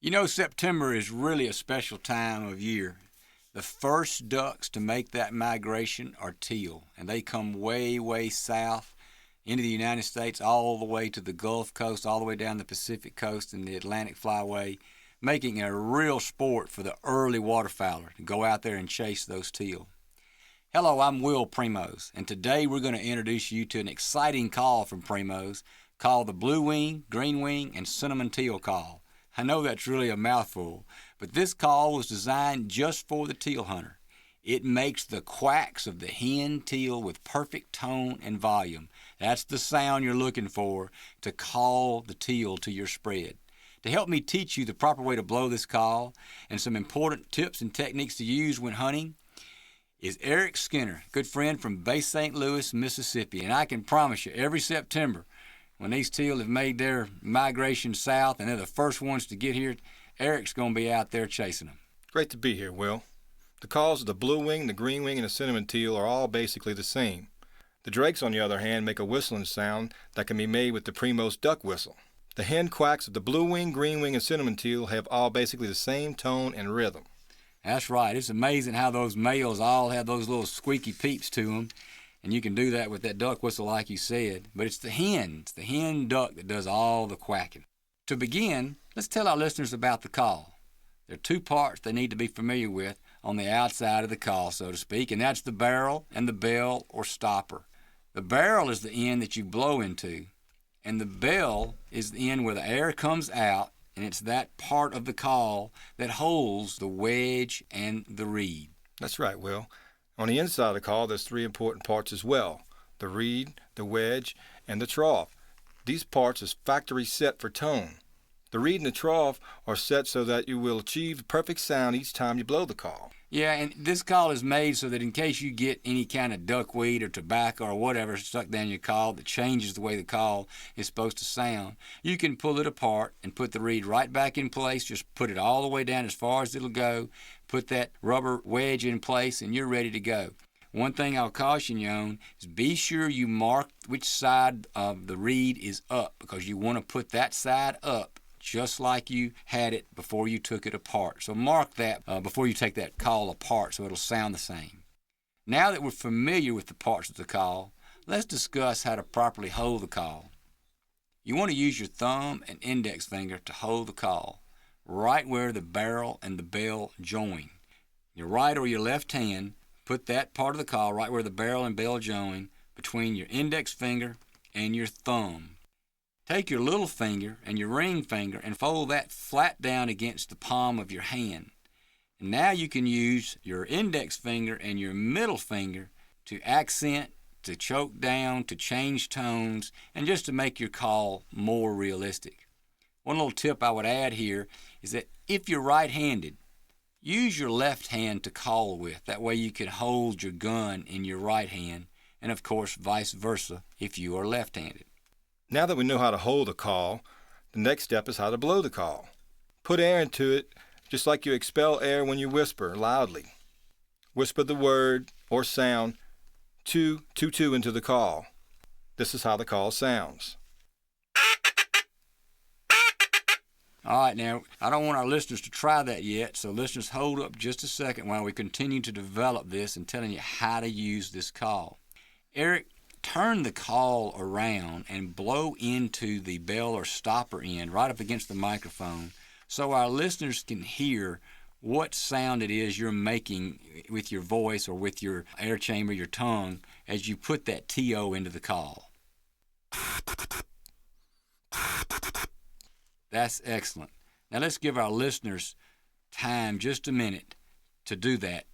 You know, September is really a special time of year. The first ducks to make that migration are teal, and they come way, way south into the United States, all the way to the Gulf Coast, all the way down the Pacific Coast and the Atlantic Flyway, making it a real sport for the early waterfowler to go out there and chase those teal. Hello, I'm Will Primos, and today we're going to introduce you to an exciting call from Primos called the blue wing, green wing, and cinnamon teal call. I know that's really a mouthful, but this call was designed just for the teal hunter. It makes the quacks of the hen teal with perfect tone and volume. That's the sound you're looking for to call the teal to your spread. To help me teach you the proper way to blow this call and some important tips and techniques to use when hunting is Eric Skinner, good friend from Bay St. Louis, Mississippi. And I can promise you, every September, when these teal have made their migration south and they're the first ones to get here, Eric's going to be out there chasing them. Great to be here, Will. The calls of the blue wing, the green wing, and the cinnamon teal are all basically the same. The drakes, on the other hand, make a whistling sound that can be made with the Primos duck whistle. The hen quacks of the blue wing, green wing, and cinnamon teal have all basically the same tone and rhythm. That's right. It's amazing how those males all have those little squeaky peeps to them. And you can do that with that duck whistle like you said. But it's the hen duck that does all the quacking. To begin, let's tell our listeners about the call. There are two parts they need to be familiar with on the outside of the call, so to speak, and that's the barrel and the bell or stopper. The barrel is the end that you blow into, and the bell is the end where the air comes out, and it's that part of the call that holds the wedge and the reed. That's right, Will. On the inside of the call, there's three important parts as well: the reed, the wedge, and the trough. These parts is factory set for tone. The reed and the trough are set so that you will achieve the perfect sound each time you blow the call. Yeah, and this call is made so that in case you get any kind of duckweed or tobacco or whatever stuck down your call that changes the way the call is supposed to sound, you can pull it apart and put the reed right back in place. Just put it all the way down as far as it'll go. Put that rubber wedge in place and you're ready to go. One thing I'll caution you on is be sure you mark which side of the reed is up, because you want to put that side up just like you had it before you took it apart. So mark that before you take that call apart so it'll sound the same. Now that we're familiar with the parts of the call, let's discuss how to properly hold the call. You want to use your thumb and index finger to hold the call, right where the barrel and the bell join. Your right or your left hand, put that part of the call right where the barrel and bell join between your index finger and your thumb. Take your little finger and your ring finger and fold that flat down against the palm of your hand. And now you can use your index finger and your middle finger to accent, to choke down, to change tones, and just to make your call more realistic. One little tip I would add here is that if you're right-handed, use your left hand to call with. That way you can hold your gun in your right hand, and of course vice versa if you are left-handed. Now that we know how to hold a call, the next step is how to blow the call. Put air into it just like you expel air when you whisper loudly. Whisper the word or sound "two, two, two" into the call. This is how the call sounds. All right, now, I don't want our listeners to try that yet, so listeners, hold up just a second while we continue to develop this and telling you how to use this call. Eric, turn the call around and blow into the bell or stopper end right up against the microphone so our listeners can hear what sound it is you're making with your voice or with your air chamber, your tongue, as you put that TO into the call. That's excellent. Now let's give our listeners time, just a minute, to do that.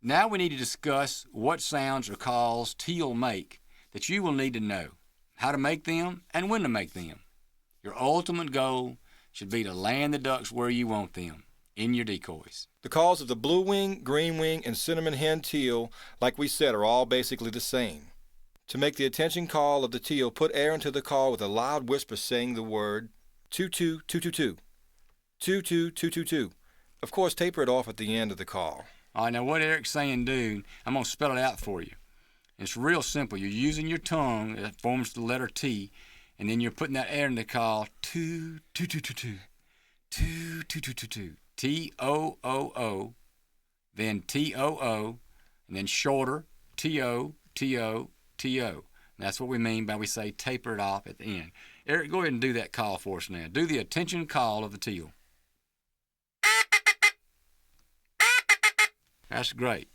Now we need to discuss what sounds or calls teal make that you will need to know, how to make them and when to make them. Your ultimate goal should be to land the ducks where you want them, in your decoys. The calls of the blue wing, green wing, and cinnamon hen teal, like we said, are all basically the same. To make the attention call of the teal, put air into the call with a loud whisper saying the word "two-two, two-two-two, two-two, two-two-two." Of course, taper it off at the end of the call. All right, now what Eric's saying do, I'm going to spell it out for you. It's real simple. You're using your tongue that forms the letter T, and then you're putting that air in the call. Two, two, two, two, two, two, two, two, two, two. T-O-O-O, then T-O-O, and then shorter, T-O, T-O, T-O. That's what we mean by we say taper it off at the end. Eric, go ahead and do that call for us now. Do the attention call of the teal. That's great.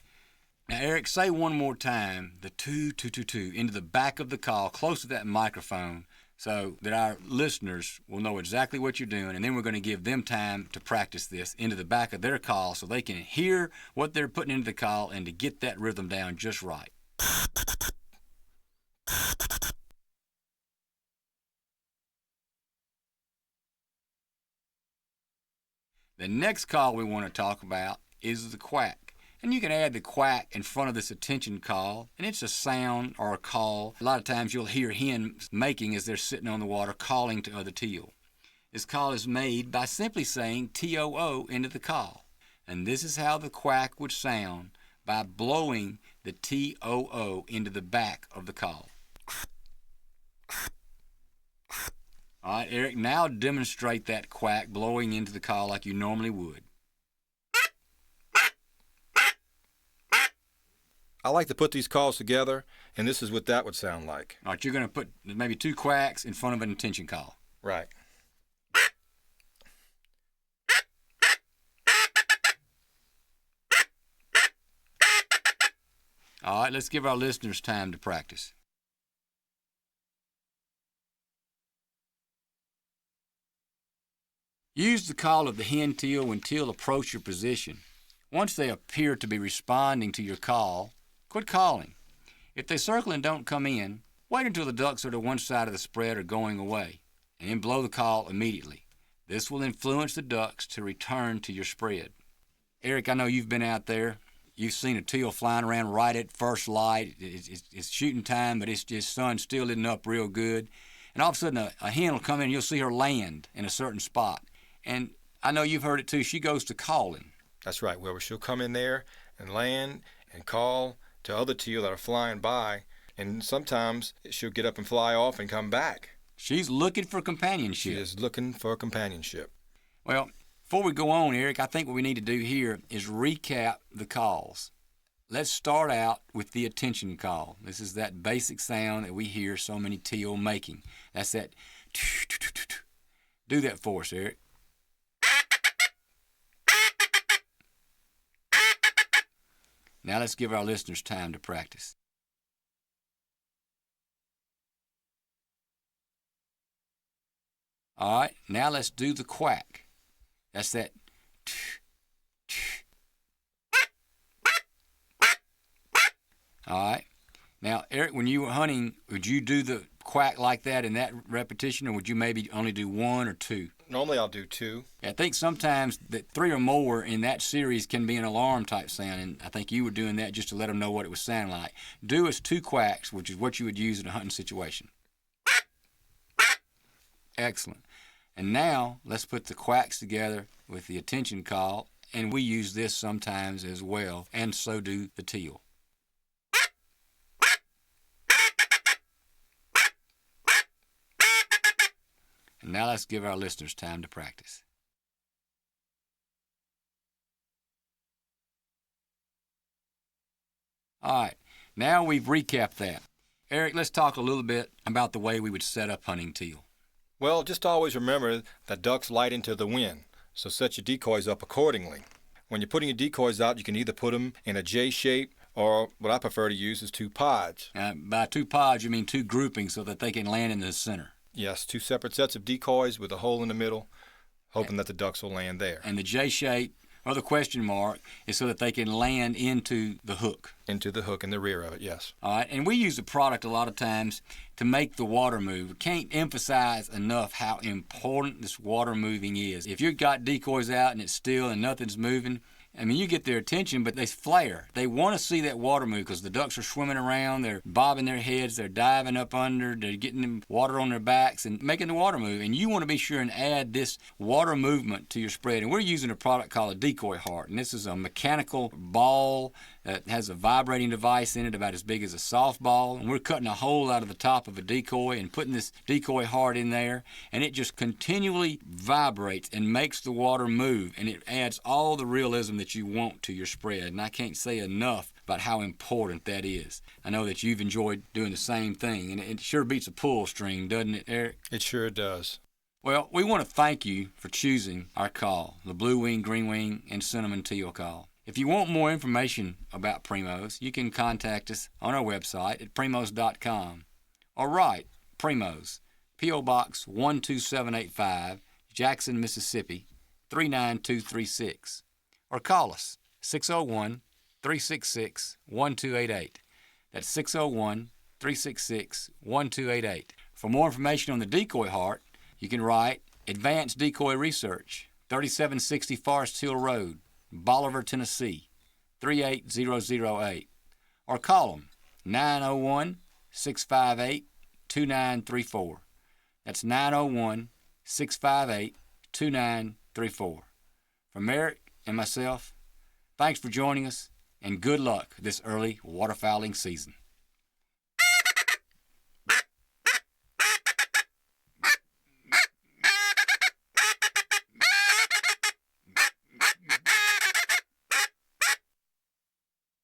Now, Eric, say one more time the 2-2-2-2 into the back of the call, close to that microphone, so that our listeners will know exactly what you're doing, and then we're going to give them time to practice this into the back of their call so they can hear what they're putting into the call and to get that rhythm down just right. The next call we want to talk about is the quack. And you can add the quack in front of this attention call, and it's a sound or a call. A lot of times you'll hear hens making as they're sitting on the water calling to other teal. This call is made by simply saying T-O-O into the call. And this is how the quack would sound, by blowing the T-O-O into the back of the call. All right, Eric, now demonstrate that quack blowing into the call like you normally would. I like to put these calls together, and this is what that would sound like. All right, you're going to put maybe two quacks in front of an attention call. Right. All right, let's give our listeners time to practice. Use the call of the hen teal when teal approach your position. Once they appear to be responding to your call, quit calling. If they circle and don't come in, wait until the ducks are to one side of the spread or going away, and then blow the call immediately. This will influence the ducks to return to your spread. Eric, I know you've been out there. You've seen a teal flying around right at first light. It's shooting time, but it's just sun still isn't up real good. And all of a sudden a hen will come in and you'll see her land in a certain spot. And I know you've heard it too. She goes to calling. That's right, Wilbur. She'll come in there and land and call to other teal that are flying by, and sometimes she'll get up and fly off and come back. She's looking for companionship. She is looking for companionship. Well, before we go on, Eric, I think what we need to do here is recap the calls. Let's start out with the attention call. This is that basic sound that we hear so many teal making. That's that. Do that for us, Eric. Now let's give our listeners time to practice. All right, now let's do the quack. That's that. All right. Now, Eric, when you were hunting, would you do the quack like that in that repetition, or would you maybe only do one or two? Normally I'll do two. I think sometimes that three or more in that series can be an alarm type sound, and I think you were doing that just to let them know what it was sounding like. Do us two quacks, which is what you would use in a hunting situation. Excellent. And now let's put the quacks together with the attention call, and we use this sometimes as well, and so do the teal. And now let's give our listeners time to practice. All right, now we've recapped that. Eric, let's talk a little bit about the way we would set up hunting teal. Well, just always remember that ducks light into the wind, so set your decoys up accordingly. When you're putting your decoys out, you can either put them in a J shape, or what I prefer to use is two pods. By two pods, you mean two groupings so that they can land in the center. Yes, two separate sets of decoys with a hole in the middle, hoping that the ducks will land there. And the J shape, or the question mark, is so that they can land into the hook. Into the hook in the rear of it, yes. All right, and we use the product a lot of times to make the water move. We can't emphasize enough how important this water moving is. If you've got decoys out and it's still and nothing's moving, I mean, you get their attention, but they flare. They want to see that water move because the ducks are swimming around, they're bobbing their heads, they're diving up under, they're getting water on their backs and making the water move. And you want to be sure and add this water movement to your spread. And we're using a product called a decoy heart. And this is a mechanical ball that has a vibrating device in it about as big as a softball, and we're cutting a hole out of the top of a decoy and putting this decoy heart in there, and it just continually vibrates and makes the water move, and it adds all the realism that you want to your spread, and I can't say enough about how important that is. I know that you've enjoyed doing the same thing, and it sure beats a pull string, doesn't it, Eric? It sure does. Well, we want to thank you for choosing our call, the Blue Wing, Green Wing, and Cinnamon Teal call. If you want more information about Primos, you can contact us on our website at primos.com or write Primos, P.O. Box 12785, Jackson, Mississippi 39236, or call us 601-366-1288. That's 601-366-1288. For more information on the decoy heart, you can write Advanced Decoy Research, 3760 Forest Hill Road, Bolivar, Tennessee, 38008, or call them 901-658-2934. That's 901-658-2934. From Eric and myself, thanks for joining us, and good luck this early waterfowling season.